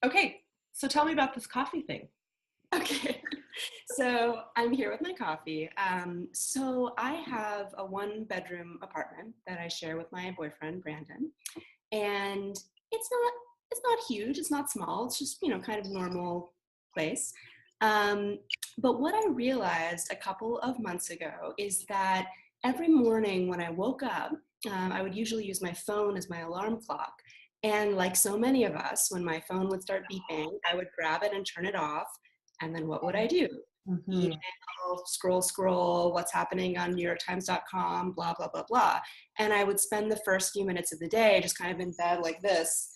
Okay. So tell me about this coffee thing. Okay. So I'm here with my coffee. So I have a 1-bedroom apartment that I share with my boyfriend, Brandon. And it's not huge, it's not small, it's just, kind of normal place. Um, but what I realized a couple of months ago is that every morning when I woke up, I would usually use my phone as my alarm clock. And like so many of us, when my phone would start beeping, I would grab it and turn it off. And then what would I do? Mm-hmm. Email, scroll, what's happening on NewYorkTimes.com, blah, blah, blah, blah. And I would spend the first few minutes of the day just kind of in bed like this,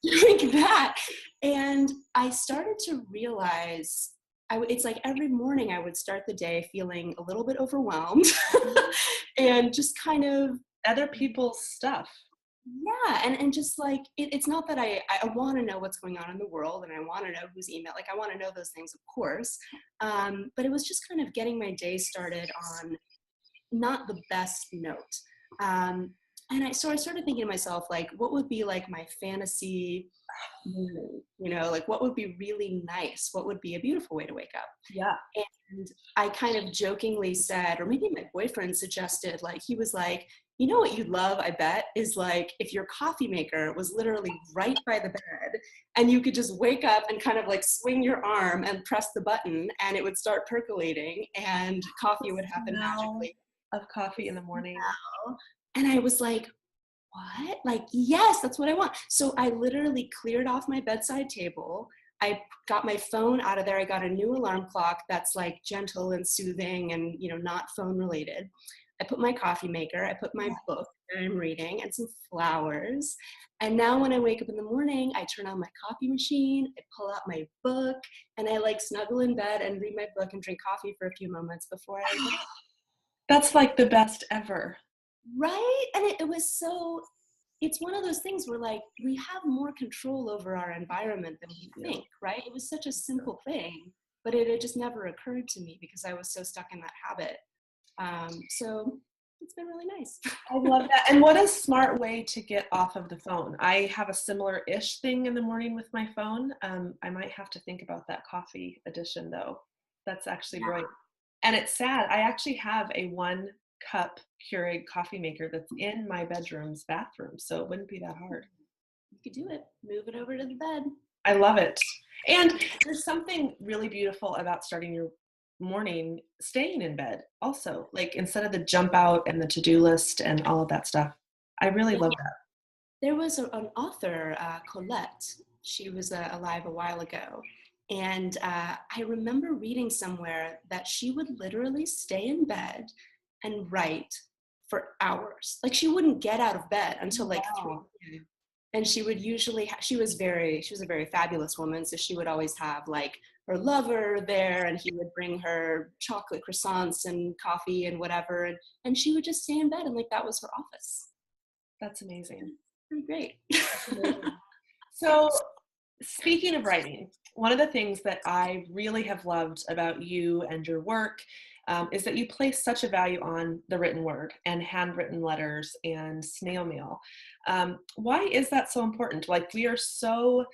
doing that. And I started to realize it's like every morning I would start the day feeling a little bit overwhelmed and just kind of Other people's stuff. yeah, and just like it's not that I want to know what's going on in the world and I want to know who's email, like I want to know those things, of course, but it was just kind of getting my day started on not the best note. And I started thinking to myself, like, what would be like my fantasy morning, like what would be really nice, what would be a beautiful way to wake up. Yeah. And I kind of jokingly said, or maybe my boyfriend suggested, like, he was like, you know what you'd love, I bet, is like if your coffee maker was literally right by the bed and you could just wake up and kind of like swing your arm and press the button and it would start percolating and coffee would happen magically. Of coffee in the morning. And I was like, what? Like, yes, that's what I want. So I literally cleared off my bedside table. I got my phone out of there. I got a new alarm clock that's like gentle and soothing and, not phone related. I put my coffee maker, I put my book that I'm reading and some flowers. And now when I wake up in the morning, I turn on my coffee machine, I pull out my book, and I like snuggle in bed and read my book and drink coffee for a few moments before I go. That's like the best ever. Right? And it was so, it's one of those things where like we have more control over our environment than we think, right? It was such a simple thing, but it had just never occurred to me because I was so stuck in that habit. So it's been really nice. I love that. And what a smart way to get off of the phone. I have a similar-ish thing in the morning with my phone. I might have to think about that coffee edition though. That's actually brilliant. And it's sad. I actually have a 1-cup Keurig coffee maker that's in my bedroom's bathroom. So it wouldn't be that hard. You could do it. Move it over to the bed. I love it. And there's something really beautiful about starting your morning staying in bed also, like instead of the jump out and the to-do list and all of that stuff. I really love that. There was an author, Colette. She was alive a while ago. And I remember reading somewhere that she would literally stay in bed and write for hours. Like she wouldn't get out of bed until like 3 p.m. And she would usually, she was a very fabulous woman. So she would always have like her lover there and he would bring her chocolate croissants and coffee and whatever. And she would just stay in bed and like that was her office. That's amazing. Pretty great. So speaking of writing, one of the things that I really have loved about you and your work is that you place such a value on the written word and handwritten letters and snail mail. Why is that so important? Like we are so,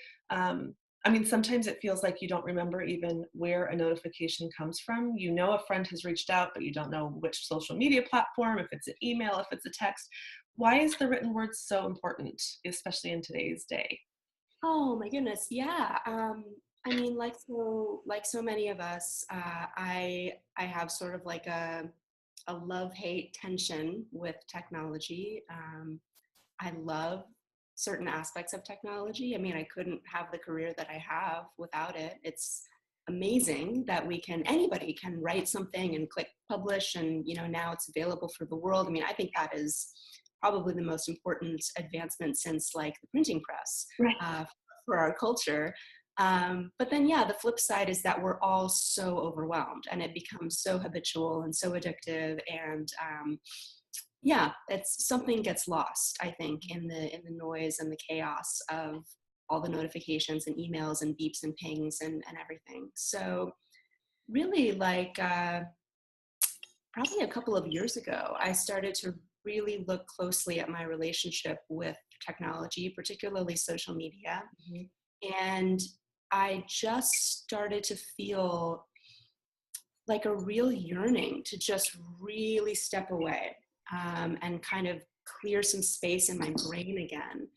sometimes it feels like you don't remember even where a notification comes from. You know a friend has reached out, but you don't know which social media platform, if it's an email, if it's a text. Why is the written word so important, especially in today's day? Oh my goodness, yeah. Like so many of us, I have sort of like a love-hate tension with technology. I love certain aspects of technology. I mean, I couldn't have the career that I have without it. It's amazing that anybody can write something and click publish, and now it's available for the world. I mean, I think that is probably the most important advancement since like the printing press. Right. For our culture. But then, yeah, the flip side is that we're all so overwhelmed and it becomes so habitual and so addictive. And it's something gets lost, I think, in the noise and the chaos of all the notifications and emails and beeps and pings and everything. So really like, probably a couple of years ago, I started to really look closely at my relationship with technology, particularly social media. Mhm. And I just started to feel like a real yearning to just really step away, and kind of clear some space in my brain again.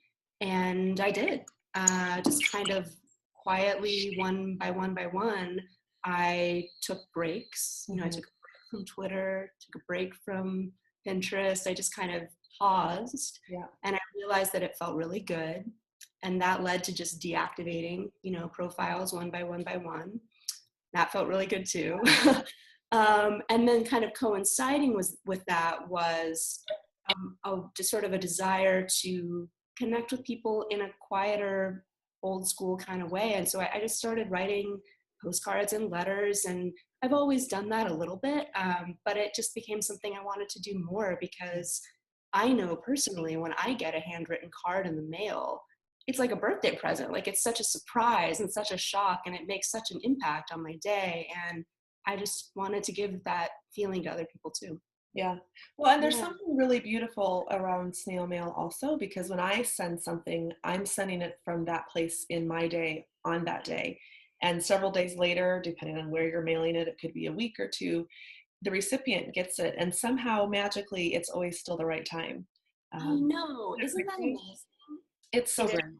And I did, just kind of quietly, one by one by one, I took breaks. I Mhm. took a break from Twitter, took a break from Pinterest. I just kind of paused, Yeah. and I realized that it felt really good. And that led to just deactivating, profiles one by one by one. That felt really good too. And then kind of coinciding with that was, just sort of a desire to connect with people in a quieter, old school kind of way. And so I just started writing postcards and letters, and I've always done that a little bit, but it just became something I wanted to do more, because I know personally when I get a handwritten card in the mail, it's like a birthday present. Like, it's such a surprise and such a shock, and it makes such an impact on my day. And I just wanted to give that feeling to other people too. Yeah. Well, and there's Yeah. something really beautiful around snail mail also, because when I send something, I'm sending it from that place in my day on that day. And several days later, depending on where you're mailing it, it could be a week or two, the recipient gets it. And somehow magically, it's always still the right time. I Um, know. isn't Isn't that that crazy? amazing? It's so It is. great.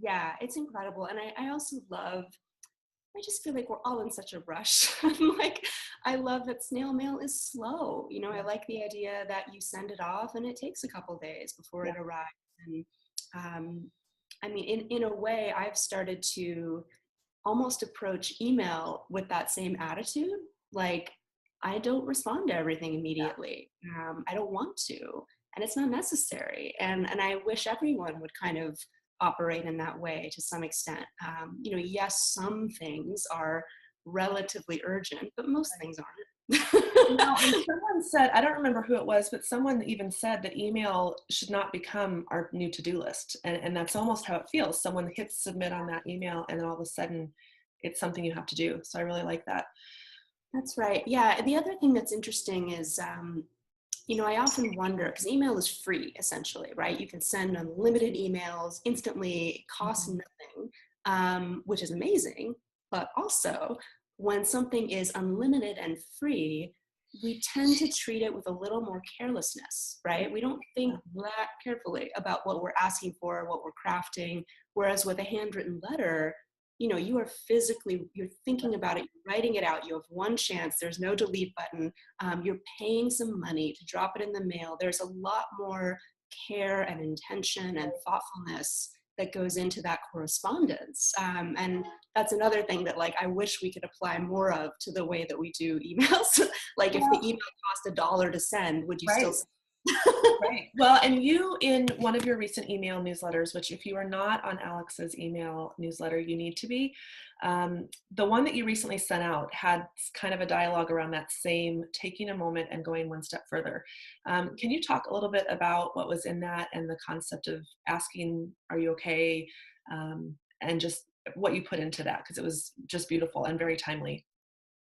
Yeah, it's incredible. And I also love, I just feel like we're all in such a rush. I'm like, I love that snail mail is slow. I Yeah. like the idea that you send it off and it takes a couple days before Yeah. it arrives. And I mean, in a way, I've started to almost approach email with that same attitude. Like, I don't respond to everything immediately. I don't want to, and it's not necessary. And I wish everyone would kind of operate in that way to some extent. Yes, some things are relatively urgent, but most things No, and aren't. someone said, I don't remember who it was, but someone even said that email should not become our new to-do list. And that's almost how it feels. Someone hits submit on that email, and then all of a sudden it's something you have to do. So I really like that. That's right. Yeah. The other thing that's interesting is, I often wonder, because email is free essentially, right? You can send unlimited emails instantly, it costs Mhm. nothing, which is amazing. But also, when something is unlimited and free, we tend to treat it with a little more carelessness, right? We don't think that carefully about what we're asking for, what we're crafting. Whereas with a handwritten letter, you are physically, you're thinking about it, you're writing it out, you have one chance, there's no delete button, you're paying some money to drop it in the mail. There's a lot more care and intention and thoughtfulness that goes into that correspondence. And that's another thing that, like, I wish we could apply more of to the way that we do emails. Like, if the Well, email cost $1 to send, would you still right. send? Right. Well, and you, in one of your recent email newsletters, which if you are not on Alex's email newsletter, you need to be, the one that you recently sent out had kind of a dialogue around that same taking a moment and going one step further. Can you talk a little bit about what was in that and the concept of asking, are you okay? And just what you put into that, because it was just beautiful and very timely.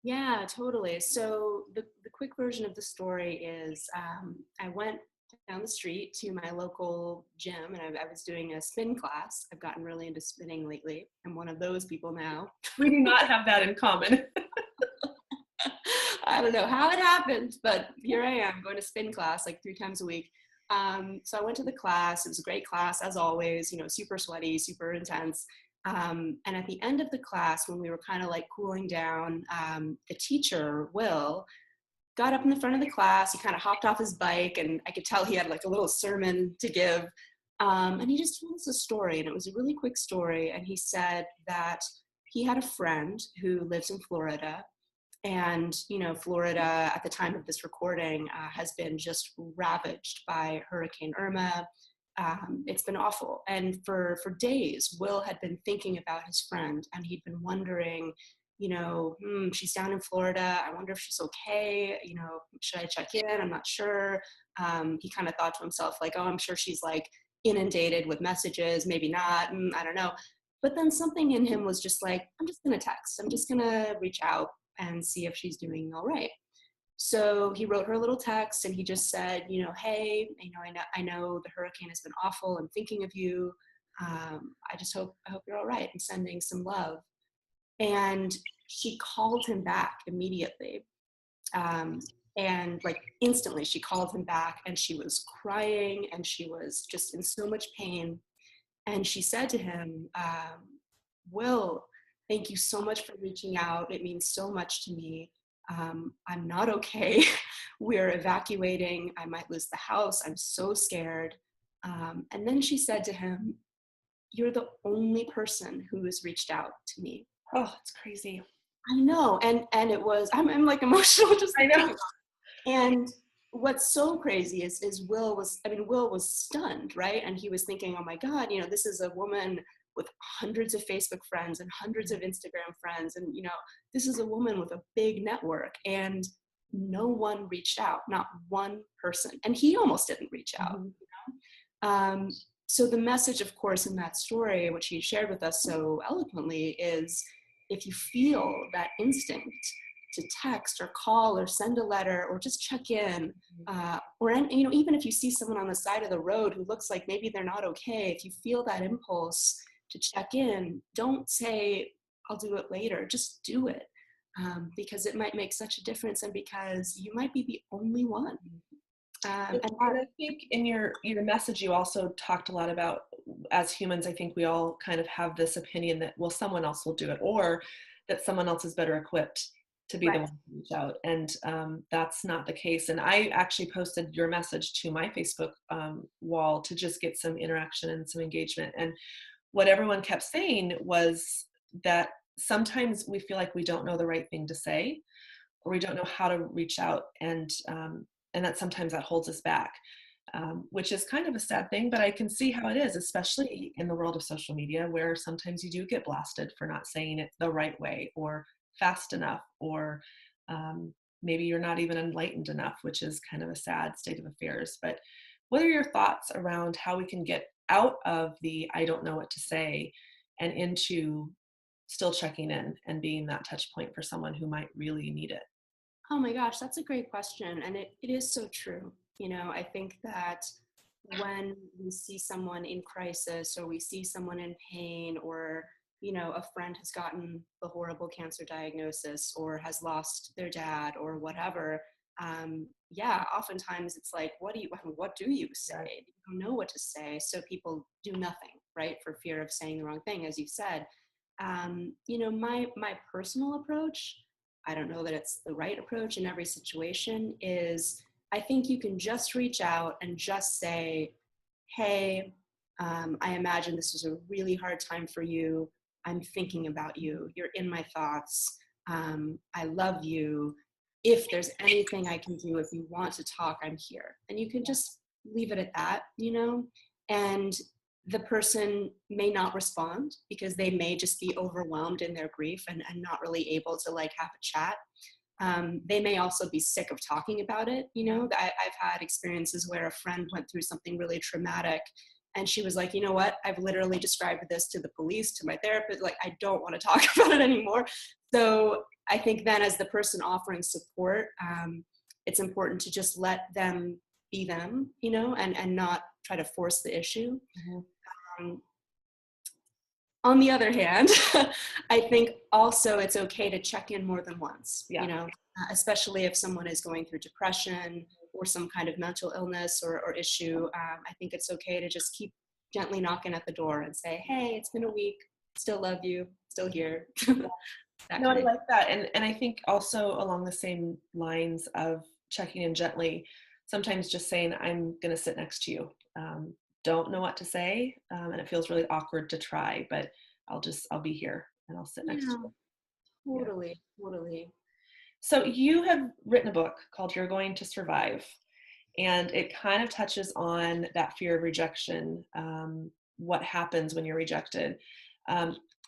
Yeah, totally. So the quick version of the story is, I went down the street to my local gym, and I was doing a spin class. I've gotten really into spinning lately. I'm one of those people now. We do not have that in common. I don't know how it happened, but here I am going to spin class like 3 times a week. So I went to the class. It was a great class, as always, super sweaty, super intense. And at the end of the class, when we were kind of like cooling down, the teacher, Will, got up in the front of the class. He kind of hopped off his bike, and I could tell he had like a little sermon to give. And he just told us a story, and it was a really quick story. And he said that he had a friend who lives in Florida, and Florida at the time of this recording has been just ravaged by Hurricane Irma. It's been awful, and for days Will had been thinking about his friend, and he'd been wondering, she's down in Florida, I wonder if she's okay, should I check in, I'm not sure. He kind of thought to himself, like, oh, I'm sure she's like inundated with messages, maybe not, I don't know. But then something in him was just like, I'm just gonna text, I'm just gonna reach out and see if she's doing all right. So he wrote her a little text and he just said, hey, I know the hurricane has been awful. I'm thinking of you. I hope you're all right. I'm sending some love. And she called him back immediately. And like instantly she called him back and she was crying and she was just in so much pain. And she said to him, Will, thank you so much for reaching out. It means so much to me. I'm not okay. We're evacuating. I might lose the house. I'm so scared. And then she said to him, you're the only person who has reached out to me. Oh, it's crazy. I know. And it was, I'm like emotional just I know. And what's so crazy is Will was stunned, right? And he was thinking, oh my God, this is a woman with hundreds of Facebook friends and hundreds of Instagram friends. And, this is a woman with a big network and no one reached out, not one person. And he almost didn't reach out. So the message, of course, in that story, which he shared with us so eloquently, is if you feel that instinct to text or call or send a letter or just check in, or even if you see someone on the side of the road who looks like maybe they're not okay, if you feel that impulse to check in, don't say, I'll do it later, just do it. Because it might make such a difference and because you might be the only one. And I think in your message, you also talked a lot about, as humans, I think we all kind of have this opinion that, well, someone else will do it, or that someone else is better equipped to be the one to reach out. And that's not the case. And I actually posted your message to my Facebook wall to just get some interaction and some engagement. And what everyone kept saying was that sometimes we feel like we don't know the right thing to say, or we don't know how to reach out. And that sometimes that holds us back, which is kind of a sad thing, but I can see how it is, especially in the world of social media, where sometimes you do get blasted for not saying it the right way or fast enough, or maybe you're not even enlightened enough, which is kind of a sad state of affairs. But what are your thoughts around how we can get out of the I don't know what to say and into still checking in and being that touch point for someone who might really need it? Oh my gosh, that's a great question. And it is so true. I think that when we see someone in crisis or we see someone in pain or, a friend has gotten the horrible cancer diagnosis or has lost their dad or whatever, oftentimes it's like, what do you say? You don't know what to say. So people do nothing, right? For fear of saying the wrong thing, as you said. My personal approach, I don't know that it's the right approach in every situation, is I think you can just reach out and just say, hey, I imagine this was a really hard time for you. I'm thinking about you. You're in my thoughts. I love you. If there's anything I can do, if you want to talk, I'm here. And you can just leave it at that, and the person may not respond because they may just be overwhelmed in their grief and not really able to have a chat. They may also be sick of talking about it. I've had experiences where a friend went through something really traumatic and she was like, you know what, I've literally described this to the police, to my therapist, I don't want to talk about it anymore. So I think then as the person offering support, it's important to just let them be them, and not try to force the issue. On the other hand, I think also it's okay to check in more than once, especially if someone is going through depression or some kind of mental illness or issue. I think it's okay to just keep gently knocking at the door and say, hey, it's been a week, still love you, still here. No, I like that. And I think also along the same lines of checking in gently, sometimes just saying, I'm going to sit next to you. Don't know what to say, and it feels really awkward to try, but I'll be here and I'll sit next to you. Totally. So you have written a book called You're Going to Survive, and it kind of touches on that fear of rejection, what happens when you're rejected.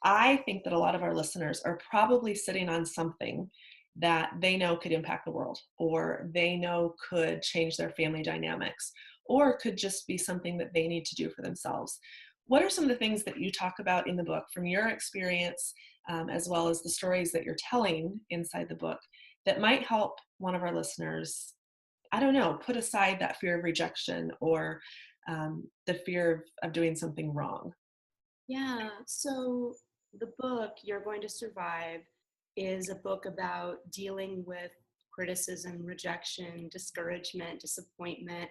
I think that a lot of our listeners are probably sitting on something that they know could impact the world, or they know could change their family dynamics, or could just be something that they need to do for themselves. What are some of the things that you talk about in the book from your experience, as well as the stories that you're telling inside the book, that might help one of our listeners, I don't know, put aside that fear of rejection or the fear of doing something wrong? Yeah. So the book, You're Going to Survive, is a book about dealing with criticism, rejection, discouragement, disappointment,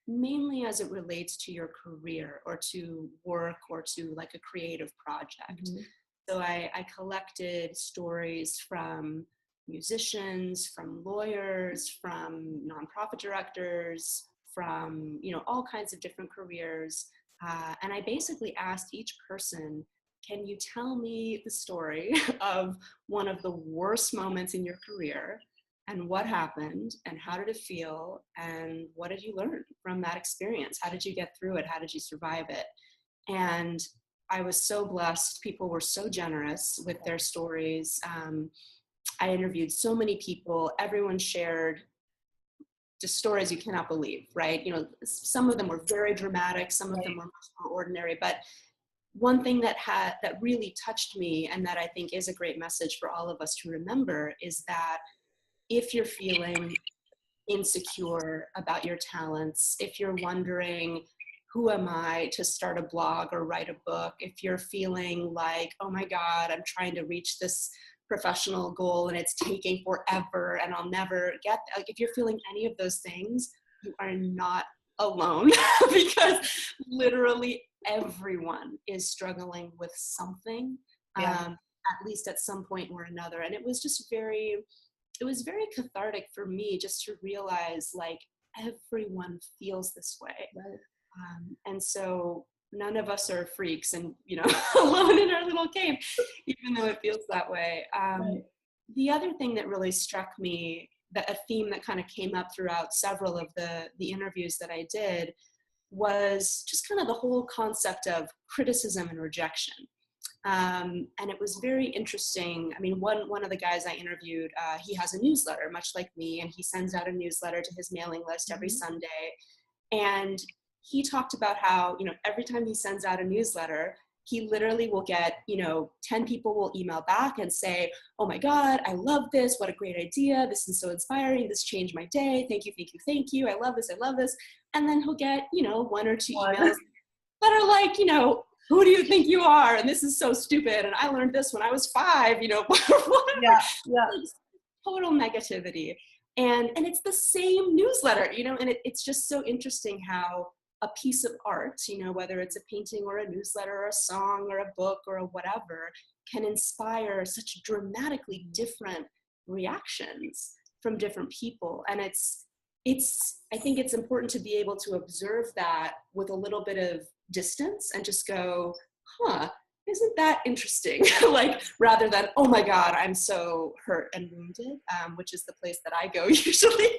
mainly as it relates to your career or to work or to like a creative project. Mhm. So I collected stories from musicians, from lawyers, from nonprofit directors, from all kinds of different careers, and I basically asked each person, can you tell me the story of one of the worst moments in your career and what happened and how did it feel and what did you learn from that experience? How did you get through it? How did you survive it? And I was so blessed. People were so generous with their stories. I interviewed so many people. Everyone shared just stories you cannot believe, right? Some of them were very dramatic, some of them were much more ordinary, but one thing that really touched me and that I think is a great message for all of us to remember is that if you're feeling insecure about your talents, if you're wondering, who am I to start a blog or write a book? If you're feeling like, oh my God, I'm trying to reach this professional goal and it's taking forever and I'll never get there. Like if you're feeling any of those things, you are not alone because literally everyone is struggling with something, Yeah. at least at some point or another. And it was very cathartic for me just to realize like everyone feels this way. Right. And so none of us are freaks and, alone in our little cave, even though it feels that way. Right. The other thing that really struck me, that a theme that kind of came up throughout several of the interviews that I did, was just kind of the whole concept of criticism and rejection. And it was very interesting. I mean, one of the guys I interviewed, he has a newsletter, much like me, and he sends out a newsletter to his mailing list every Sunday. And he talked about how, every time he sends out a newsletter, he literally will get, 10 people will email back and say, oh my God, I love this. What a great idea. This is so inspiring. This changed my day. Thank you, thank you, thank you. I love this. I love this. And then he'll get, one or two One. emails that are like, who do you think you are? And this is so stupid. And I learned this when I was 5, whatever. Yeah. Yeah. Total negativity. And it's the same newsletter, and it's just so interesting how a piece of art, whether it's a painting or a newsletter or a song or a book or a whatever, can inspire such dramatically different reactions from different people. And I think it's important to be able to observe that with a little bit of distance and just go, huh, isn't that interesting? Like, rather than, oh my God, I'm so hurt and wounded, which is the place that I go usually.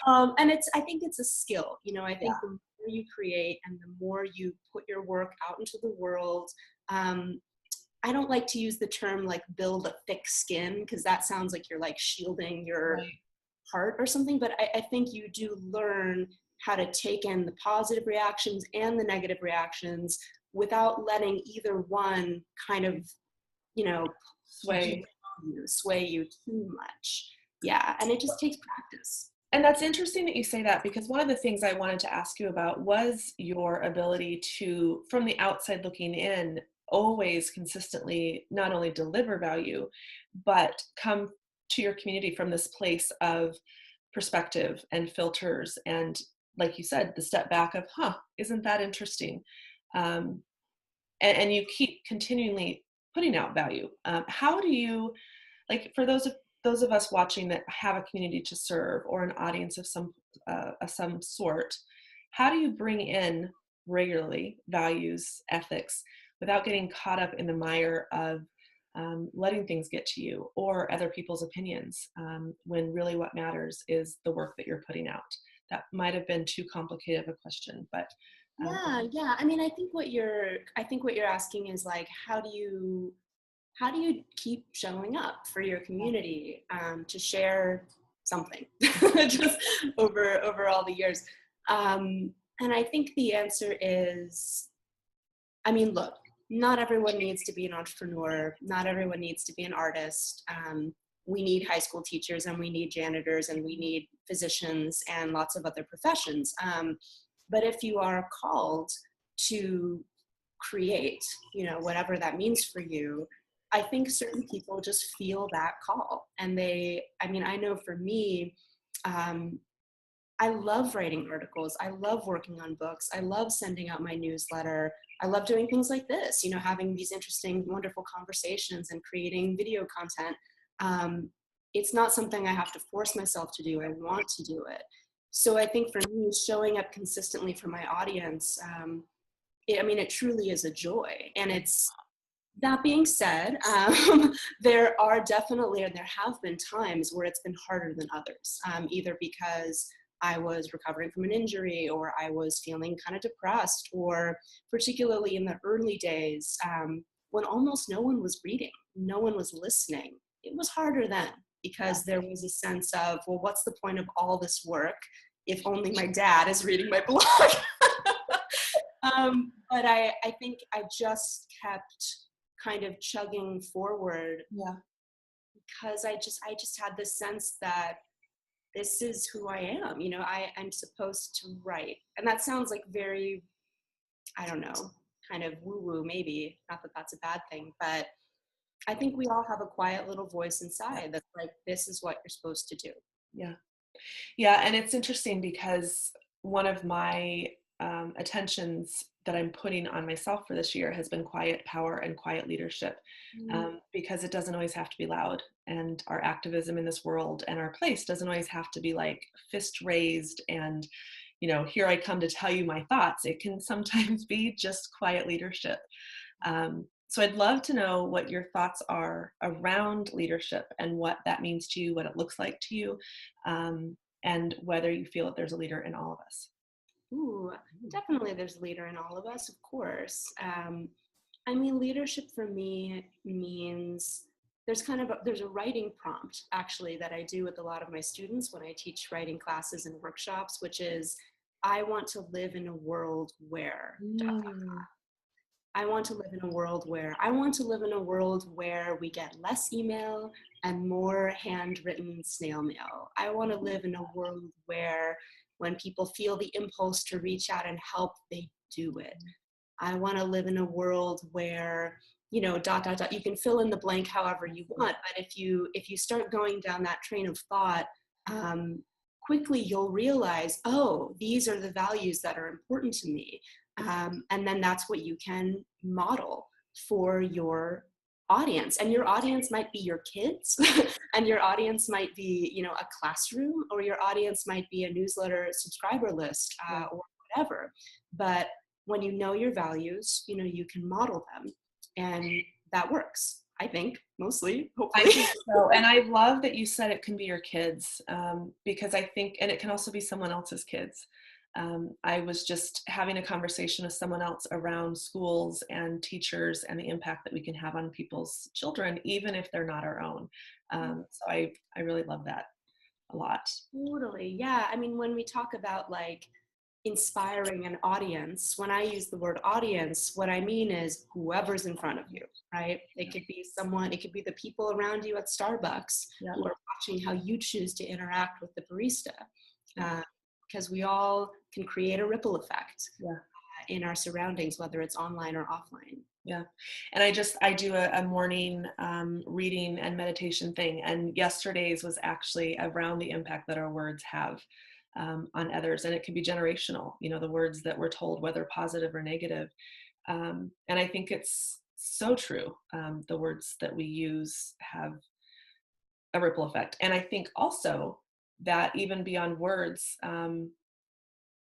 And I think it's a skill, I think the more you create and the more you put your work out into the world, I don't like to use the term like build a thick skin, because that sounds like you're like shielding your heart or something, but I think you do learn how to take in the positive reactions and the negative reactions without letting either one kind of, sway you too much. Yeah, and it just takes practice. And that's interesting that you say that, because one of the things I wanted to ask you about was your ability to, from the outside looking in, always consistently not only deliver value, but come to your community from this place of perspective and filters. And like you said, the step back of, isn't that interesting? And you keep continually putting out value. How do you, like, for those of us watching that have a community to serve or an audience of some sort, how do you bring in regularly values, ethics, without getting caught up in the mire of letting things get to you or other people's opinions, when really what matters is the work that you're putting out? That might have been too complicated of a question, but Yeah. I mean, I think what you're asking is like, how do you keep showing up for your community, to share something just over all the years? And I think the answer is, I mean, look, not everyone needs to be an entrepreneur. Not everyone needs to be an artist. we need high school teachers and we need janitors and we need physicians and lots of other professions. But if you are called to create, whatever that means for you, I think certain people just feel that call. And I know for me, um, I love writing articles. I love working on books. I love sending out my newsletter. I love doing things like this, having these interesting, wonderful conversations and creating video content. Um, it's not something I have to force myself to do. I want to do it. So I think for me, showing up consistently for my audience, it truly is a joy. And that being said, there are definitely, and there have been times where it's been harder than others, either because I was recovering from an injury or I was feeling kind of depressed, or particularly in the early days when almost no one was reading, no one was listening. It was harder then because there was a sense of, well, what's the point of all this work if only my dad is reading my blog? But I think I just kept kind of chugging forward because I just had this sense that this is who I am. I'm supposed to write. And that sounds like very, I don't know, kind of woo-woo maybe. Not that that's a bad thing, but I think we all have a quiet little voice inside that's like, this is what you're supposed to do. Yeah. Yeah. And it's interesting because one of my attentions that I'm putting on myself for this year has been quiet power and quiet leadership, because it doesn't always have to be loud, and our activism in this world and our place doesn't always have to be like fist raised and, here I come to tell you my thoughts. It can sometimes be just quiet leadership. So I'd love to know what your thoughts are around leadership and what that means to you, what it looks like to you, and whether you feel that there's a leader in all of us. Ooh, definitely there's a leader in all of us, of course. Leadership for me means there's a writing prompt actually that I do with a lot of my students when I teach writing classes and workshops, which is, I want to live in a world where, I want to live in a world where we get less email and more handwritten snail mail. I want to live in a world where when people feel the impulse to reach out and help, they do it. I want to live in a world where, dot, dot, dot, you can fill in the blank however you want. But if you start going down that train of thought, quickly you'll realize, oh, these are the values that are important to me. And then that's what you can model for your audience. And your audience might be your kids, and your audience might be, a classroom, or your audience might be a newsletter subscriber list, or whatever. But when you know your values, you can model them, and that works. I think mostly, hopefully. I think so. And I love that you said it can be your kids, because I think, and it can also be someone else's kids. I was just having a conversation with someone else around schools and teachers and the impact that we can have on people's children, even if they're not our own. So I really love that a lot. Totally. Yeah. When we talk about like inspiring an audience, when I use the word audience, what I mean is whoever's in front of you, right? It could be someone, it could be the people around you at Starbucks who are watching how you choose to interact with the barista. Because we all can create a ripple effect in our surroundings, whether it's online or offline. Yeah. And I do a morning reading and meditation thing. And yesterday's was actually around the impact that our words have on others. And it can be generational, the words that we're told, whether positive or negative. And I think it's so true. The words that we use have a ripple effect. And I think also that even beyond words,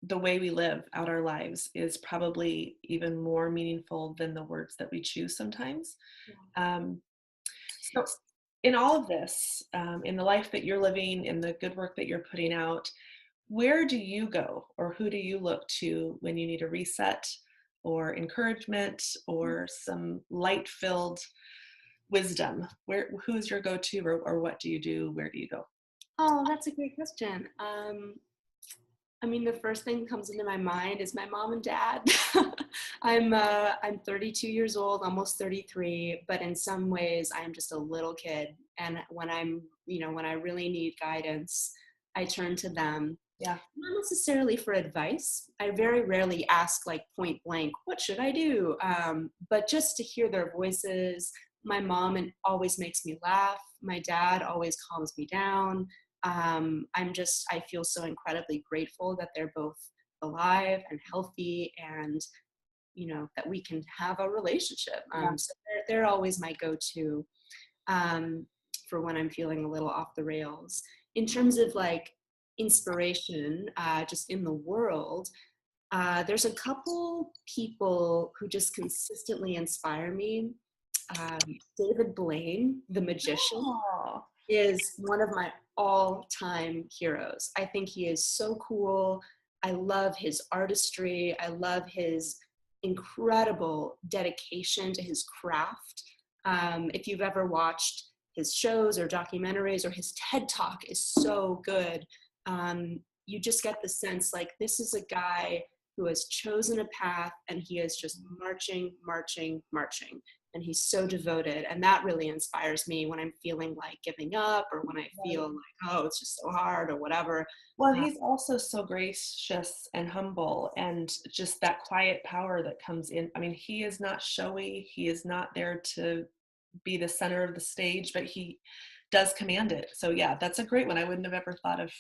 the way we live out our lives is probably even more meaningful than the words that we choose sometimes. So in all of this, in the life that you're living, in the good work that you're putting out, where do you go, or who do you look to when you need a reset or encouragement or some light-filled wisdom? Who's your go-to, or what do you do? Where do you go? Oh, that's a great question. I mean, the first thing that comes into my mind is my mom and dad. I'm 32 years old, almost 33, but in some ways I'm just a little kid. And when when I really need guidance, I turn to them. Yeah. Not necessarily for advice. I very rarely ask like point blank, what should I do? But just to hear their voices. My mom always makes me laugh. My dad always calms me down. I feel so incredibly grateful that they're both alive and healthy, and that we can have a relationship. Yeah. So they're always my go-to um, for when I'm feeling a little off the rails. In terms of like inspiration, just in the world, there's a couple people who just consistently inspire me. David Blaine, The Magician, Oh, is one of my all-time heroes. I think he is so cool. I love his artistry. I love his incredible dedication to his craft. If you've ever watched his shows or documentaries, or his TED Talk is so good. You just get the sense like this is a guy who has chosen a path, and he is just marching, marching, marching. And he's so devoted, and that really inspires me when I'm feeling like giving up, or when I feel like, oh, it's just so hard or whatever. well, he's also so gracious and humble, and just that quiet power that comes in. I mean, he is not showy. He is not there to be the center of the stage, but he does command it. So yeah, that's a great one. I wouldn't have ever thought of.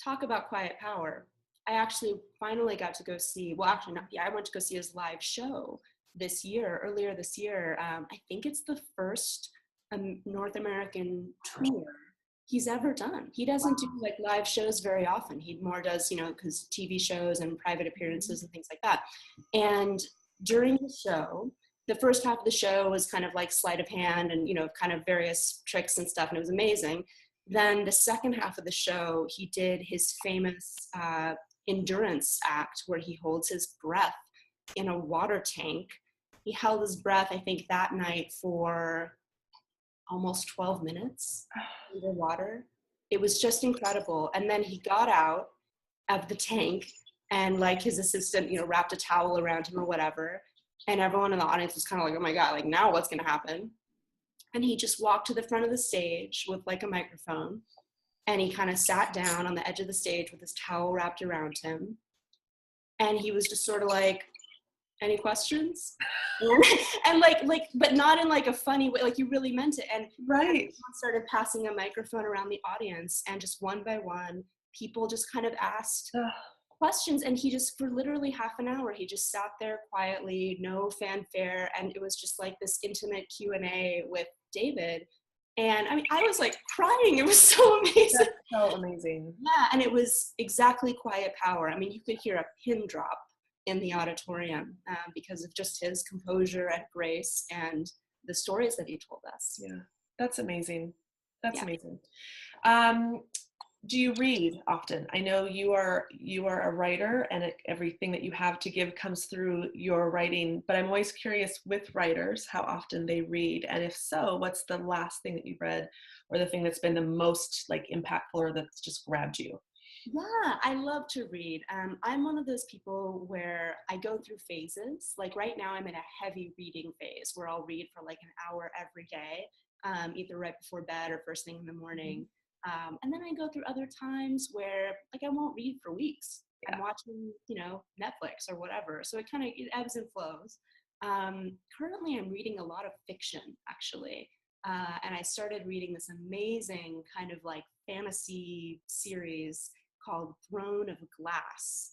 Talk about quiet power. I actually finally got to go see, well, actually not, yeah, I went to go see his live show earlier this year. I think it's the first North American tour he's ever done. He doesn't do like live shows very often. He more does, because TV shows and private appearances and things like that. And during the show, the first half of the show was kind of like sleight of hand and, kind of various tricks and stuff. And it was amazing. Then the second half of the show, he did his famous endurance act where he holds his breath in a water tank. He held his breath, I think, that night for almost 12 minutes underwater. It was just incredible. And then he got out of the tank, and like his assistant, wrapped a towel around him or whatever. And everyone in the audience was kind of like, oh my God, like now what's going to happen? And he just walked to the front of the stage with like a microphone, and he kind of sat down on the edge of the stage with his towel wrapped around him. And he was just sort of like, any questions? And like, but not in like a funny way, like he really meant it. And Right. started passing a microphone around the audience, and just one by one, people just kind of asked questions. And he just, for literally half an hour, he just sat there quietly, no fanfare. And it was just like this intimate Q&A with David. And I mean, I was like crying. It was so amazing. That's so amazing. Yeah, and it was exactly quiet power. I mean, you could hear a pin drop in the auditorium because of just his composure and grace and the stories that he told us. Yeah, that's amazing. That's Yeah. amazing. Do you read often? I know you are a writer, and everything that you have to give comes through your writing, but I'm always curious with writers how often they read, and if so, what's the last thing that you've read, or the thing that's been the most like impactful or that's just grabbed you? Yeah, I love to read. I'm one of those people where I go through phases. Like right now, I'm in a heavy reading phase where I'll read for like an hour every day, either right before bed or first thing in the morning. And then I go through other times where like I won't read for weeks. Yeah. I'm watching, Netflix or whatever. So it ebbs and flows. Currently, I'm reading a lot of fiction, actually. And I started reading this amazing kind of like fantasy series called Throne of Glass,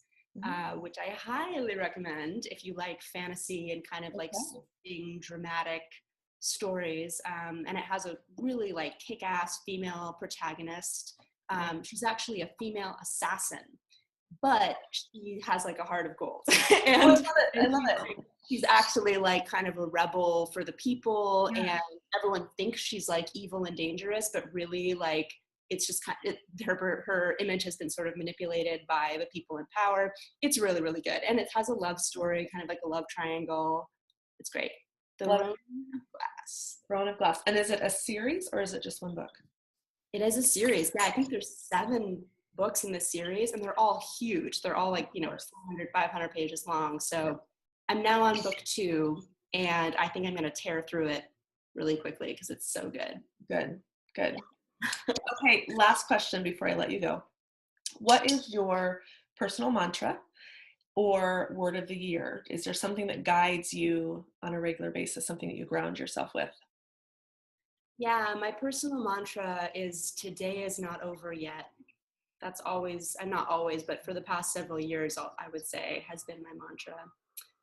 which I highly recommend if you like fantasy and kind of like sweeping, dramatic stories. And it has a really like kick-ass female protagonist. She's actually a female assassin, but she has like a heart of gold. And I love it. I love it. She's actually like kind of a rebel for the people, and everyone thinks she's like evil and dangerous, but really like it's just her image has been sort of manipulated by the people in power. It's really, really good. And it has a love story, kind of like a love triangle. It's great. The Throne of Glass. Throne of Glass. And is it a series or is it just one book? It is a series. Yeah, I think there's 7 books in this series, and they're all huge. They're all like, 400, 500 pages long. So I'm now on book 2, and I think I'm going to tear through it really quickly because it's so good. Good. Okay, last question before I let you go. What is your personal mantra or word of the year? Is there something that guides you on a regular basis, something that you ground yourself with? Yeah, my personal mantra is today is not over yet. That's always, and not always, but for the past several years, I would say has been my mantra.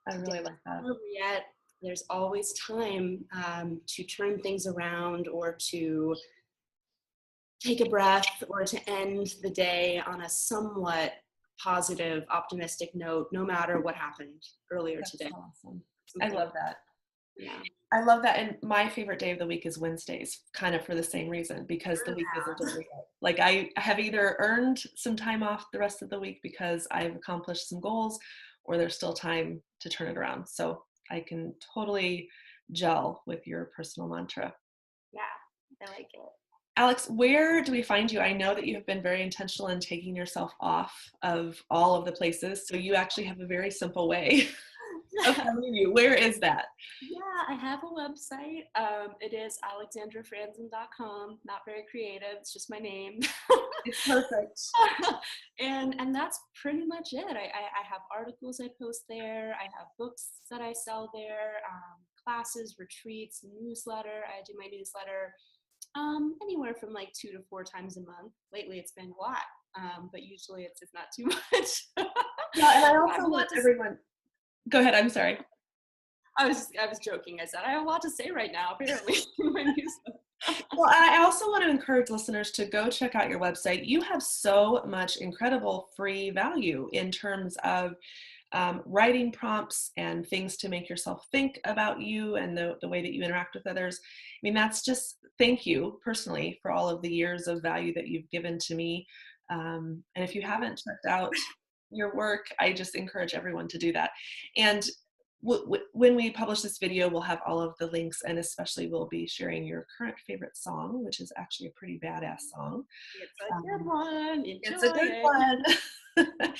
I really Today like that. is not over yet. There's always time to turn things around, or to take a breath, or to end the day on a somewhat positive, optimistic note, no matter what happened earlier That's today. awesome. I love that. Yeah. I love that. And my favorite day of the week is Wednesdays, kind of for the same reason, because the week isn't over yet. Like I have either earned some time off the rest of the week because I've accomplished some goals, or there's still time to turn it around. So I can totally gel with your personal mantra. Yeah, I like it. Alex, where do we find you? I know that you have been very intentional in taking yourself off of all of the places. So you actually have a very simple way of finding you. Where is that? Yeah, I have a website. It is alexandrafranzen.com. Not very creative. It's just my name. It's perfect. and that's pretty much it. I have articles I post there. I have books that I sell there. Classes, retreats, newsletter. I do my newsletter anywhere from like 2 to 4 times a month. Lately, it's been a lot, but usually it's not too much. Yeah, and I also want everyone. Go ahead. I'm sorry. I was joking. I said I have a lot to say right now. Apparently, Well, I also want to encourage listeners to go check out your website. You have so much incredible free value in terms of writing prompts and things to make yourself think about you and the way that you interact with others. I mean, that's just, thank you personally for all of the years of value that you've given to me. And if you haven't checked out your work, I just encourage everyone to do that. And when we publish this video, we'll have all of the links, and especially we'll be sharing your current favorite song, which is actually a pretty badass song. It's a good one. Enjoy it's a good one.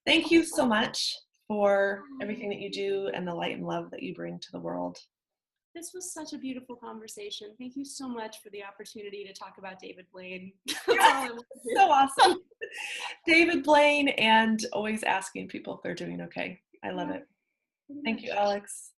Thank you so much for everything that you do and the light and love that you bring to the world. This was such a beautiful conversation. Thank you so much for the opportunity to talk about David Blaine. So awesome. David Blaine, and always asking people if they're doing okay. I love it. Thank you, Alex.